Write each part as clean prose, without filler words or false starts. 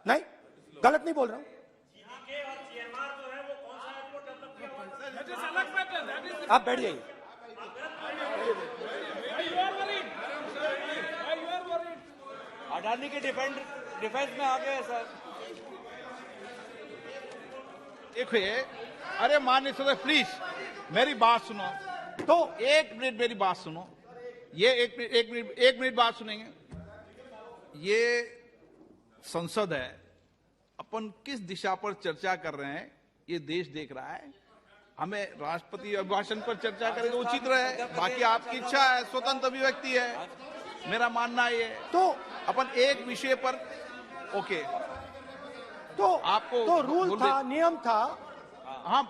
नहीं, गलत नहीं बोल रहा हूं। आप बैठ जाइए। अडानी के डिफेंस में आ गए सर। देखिए, अरे माननीय सदस्य प्लीज मेरी बात सुनो। तो 1 मिनट मेरी बात सुनो। ये एक मिनट बात सुनेंगे। ये संसद है, अपन किस दिशा पर चर्चा कर रहे हैं ये देश देख रहा है। हमें राष्ट्रपति अभिभाषण पर चर्चा करें तो उचित रहे, बाकी आपकी इच्छा है, स्वतंत्र अभिव्यक्ति है। मेरा मानना ये है तो अपन एक विषय पर ओके तो आपको तो रूल था, नियम था। हाँ,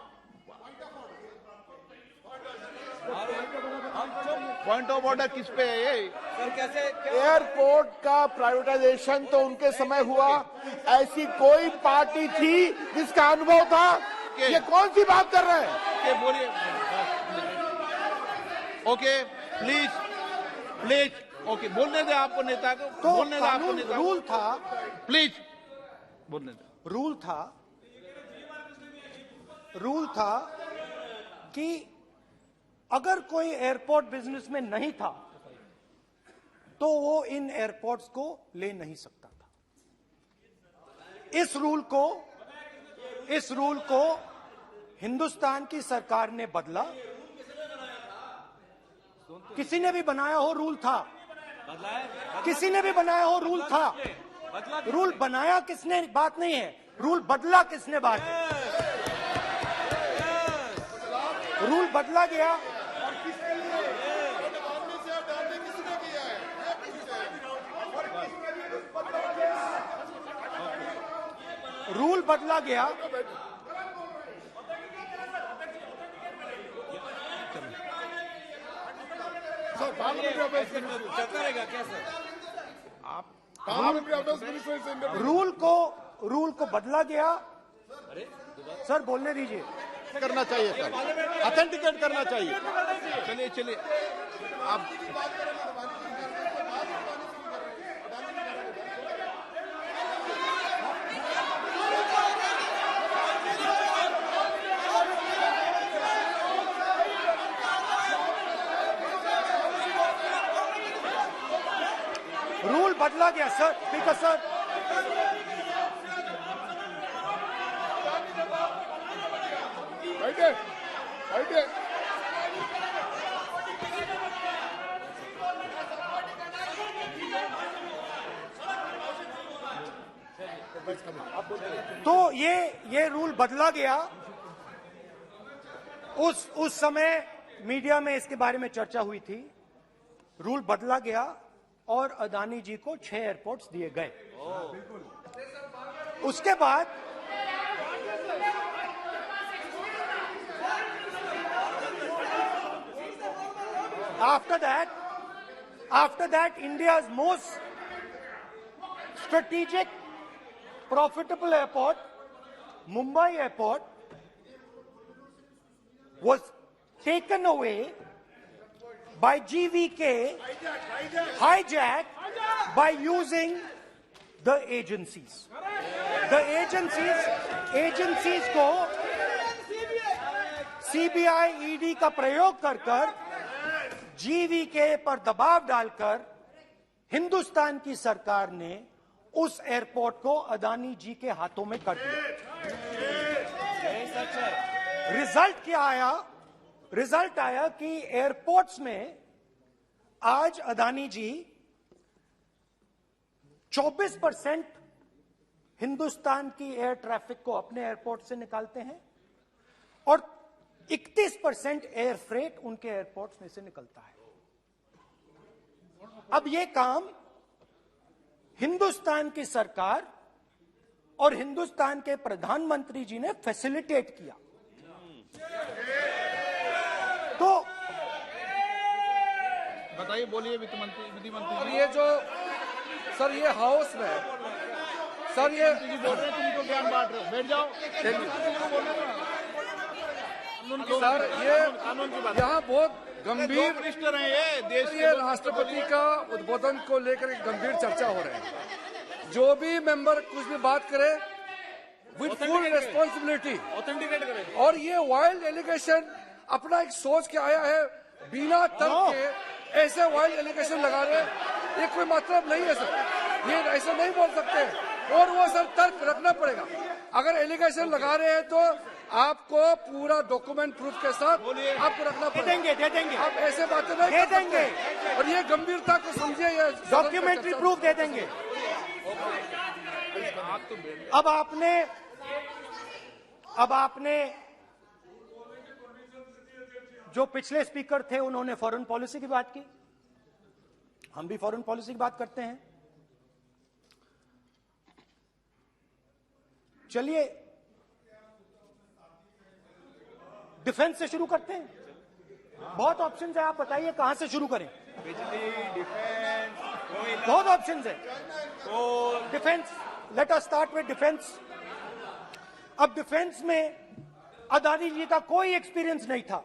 पॉइंट ऑफ ऑर्डर किस पे है ये? सर कैसे एयरपोर्ट का प्राइवेटाइजेशन तो उनके समय हुआ, ऐसी कोई पार्टी थी जिसका अनुभव था? ये कौन सी बात कर रहे हैं? ओके बोलिए। ओके प्लीज प्लीज ओके बोलने दे आपको नेता को, तो बोलने दे आपको कानून नेता रूल को, था, प्लीज बोलने दे। रूल था कि अगर कोई एयरपोर्ट बिजनेस में नहीं था तो वो इन एयरपोर्ट्स को ले नहीं सकता था। इस रूल को हिंदुस्तान की सरकार ने बदला। किसी ने भी बनाया हो रूल था, किसी ने भी बनाया हो रूल था। रूल बनाया किसने बात नहीं है, रूल बदला किसने बात है। रूल बदला गया, रूल बदला गया। चलता रहेगा क्या सर? रूल को बदला गया। सर बोलने दीजिए। करना चाहिए सर, ऑथेंटिकेट करना चाहिए। चलिए चलिए आप रूल बदला गया सर, स्पीकर सर। बैठे बैठे। तो ये रूल बदला गया। उस समय मीडिया में इसके बारे में चर्चा हुई थी। रूल बदला गया और अदानी जी को 6 एयरपोर्ट्स दिए गए। उसके बाद after that India's most strategic profitable airport, Mumbai Airport, was taken away by GVK, hijacked by using the agencies. The agencies को CBI, ED का प्रयोग कर GVK पर दबाव डालकर हिंदुस्तान की सरकार ने उस एयरपोर्ट को अदानी जी के हाथों में कर दिया। रिजल्ट क्या आया? रिजल्ट आया कि एयरपोर्ट्स में आज अदानी जी 24% हिंदुस्तान की एयर ट्रैफिक को अपने एयरपोर्ट से निकालते हैं और 31% एयर फ्रेट उनके एयरपोर्ट्स में से निकलता है। अब ये काम हिंदुस्तान की सरकार और हिंदुस्तान के प्रधानमंत्री जी ने फैसिलिटेट किया। तो बताइए, बोलिए विधि मंत्री। और ये जो सर ये हाउस में सर ये जी बोल रहे हैं, तुमको ज्ञान बांट रहे हो, बैठ जाओ। सर ये यहाँ बहुत गंभीर मिनिस्टर हैं ये देश ये राष्ट्रपति का उद्बोधन को लेकर एक गंभीर चर्चा हो रही है। जो भी मेंबर कुछ भी बात करे विद फुल रिस्पॉन्सिबिलिटी ऑथेंटिकेट करें। और ये वाइल्ड एलिगेशन अपना एक सोच के आया है, बिना तर्क के ऐसे वाइल्ड एलिगेशन लगा रहे, ये कोई मतलब नहीं है सर, ये ऐसे नहीं बोल सकते। और वो सर तर्क रखना पड़ेगा। अगर एलिगेशन लगा रहे हैं तो आपको पूरा डॉक्यूमेंट प्रूफ के साथ आपको रखना पड़ेगा। दे देंगे आप ऐसे बातें नहीं दे कर सकते। देंगे। और ये गंभीरता को समझिए, ये डॉक्यूमेंट्री प्रूफ दे देंगे। अब आपने जो पिछले स्पीकर थे उन्होंने फॉरेन पॉलिसी की बात की, हम भी फॉरेन पॉलिसी की बात करते हैं। चलिए डिफेंस से शुरू करते हैं। बहुत ऑप्शंस है, आप बताइए कहां से शुरू करें। बिजली, डिफेंस, बहुत ऑप्शंस है। Defence, let us start with defence. अब डिफेंस में अदानी जी का कोई एक्सपीरियंस नहीं था,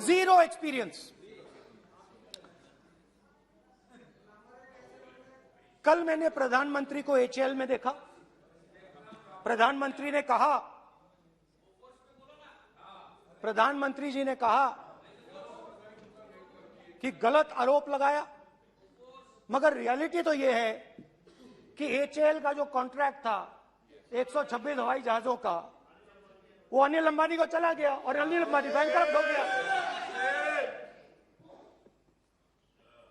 जीरो एक्सपीरियंस। कल मैंने प्रधानमंत्री को एचएएल में देखा। प्रधानमंत्री जी ने कहा कि गलत आरोप लगाया, मगर रियलिटी तो यह है कि एचएएल का जो कॉन्ट्रैक्ट था 126 हवाई जहाजों का, वो अनिल अंबानी को चला गया और अनिल अंबानी बैंकरप्ट हो गया।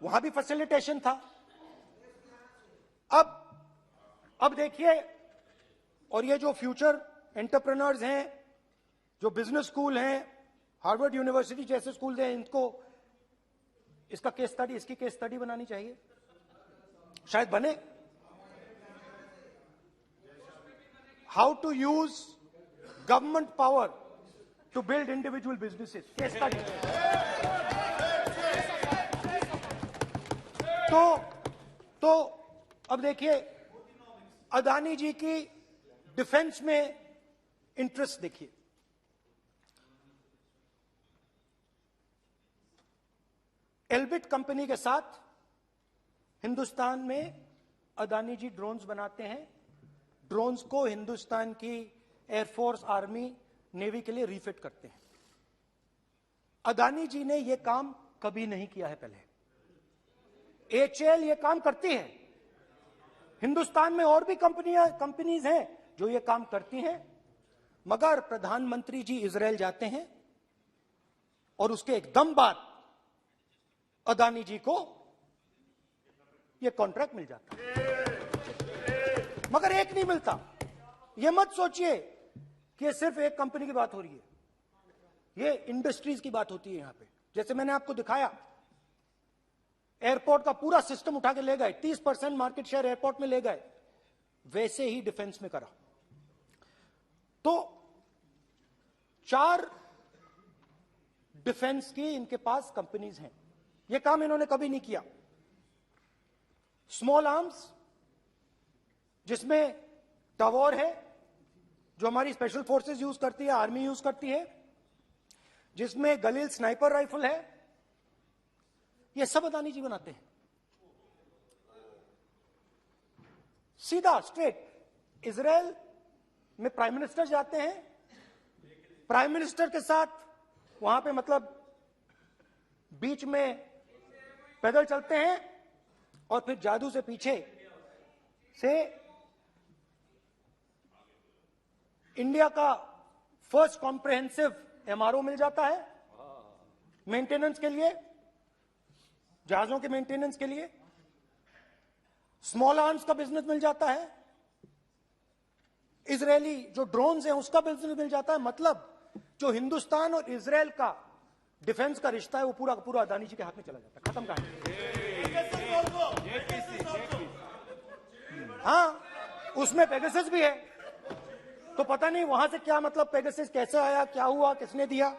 वहां भी फैसिलिटेशन था। अब देखिए, और ये जो फ्यूचर एंटरप्रेन्योर्स हैं, जो बिजनेस स्कूल हैं, हार्वर्ड यूनिवर्सिटी जैसे स्कूल हैं, इनको इसका केस स्टडी, इसकी केस स्टडी बनानी चाहिए, शायद बने। How to use government power to build individual businesses, case study. तो अब देखिए, अदानी जी की डिफेंस में इंटरेस्ट देखिए। एल्बिट कंपनी के साथ हिंदुस्तान में अदानी जी ड्रोन्स बनाते हैं। ड्रोन्स को हिंदुस्तान की एयरफोर्स, आर्मी, नेवी के लिए रिफिट करते हैं। अदानी जी ने यह काम कभी नहीं किया है पहले। एचएएल ये काम करती है। हिंदुस्तान में और भी कंपनीज हैं जो ये काम करती हैं, मगर प्रधानमंत्री जी इजराइल जाते हैं और उसके एकदम बाद अदानी जी को ये कॉन्ट्रैक्ट मिल जाता है, मगर एक नहीं मिलता। ये मत सोचिए कि ये सिर्फ एक कंपनी की बात हो रही है, ये इंडस्ट्रीज की बात होती है यहां पे। जैसे मैंने आपको दिखाया, एयरपोर्ट का पूरा सिस्टम उठा के ले गए, 30% मार्केट शेयर एयरपोर्ट में ले गए, वैसे ही डिफेंस में करा। तो 4 डिफेंस की इनके पास कंपनीज हैं। यह काम इन्होंने कभी नहीं किया। स्मॉल आर्म्स, जिसमें टवॉर है जो हमारी स्पेशल फोर्सेस यूज करती है, आर्मी यूज करती है, जिसमें गलील स्नाइपर राइफल है, ये सब अदानी जी बनाते हैं। सीधा स्ट्रेट इजराइल में प्राइम मिनिस्टर जाते हैं, प्राइम मिनिस्टर के साथ वहां पे मतलब बीच में पैदल चलते हैं और फिर जादू से पीछे से इंडिया का फर्स्ट कॉम्प्रिहेंसिव एमआरओ मिल जाता है मेंटेनेंस के लिए, जहाजों के मेंटेनेंस के लिए। स्मॉल आर्म्स का बिजनेस मिल जाता है, इजरायली जो ड्रोन्स हैं उसका बिजनेस मिल जाता है। मतलब जो हिंदुस्तान और इजराइल का डिफेंस का रिश्ता है वो पूरा का पूरा अदानी जी के हाथ में चला जाता है। खत्म कहानी। हाँ, उसमें पेगासस भी है, तो पता नहीं वहां से क्या मतलब पेगासस कैसे आया, क्या हुआ, किसने दिया।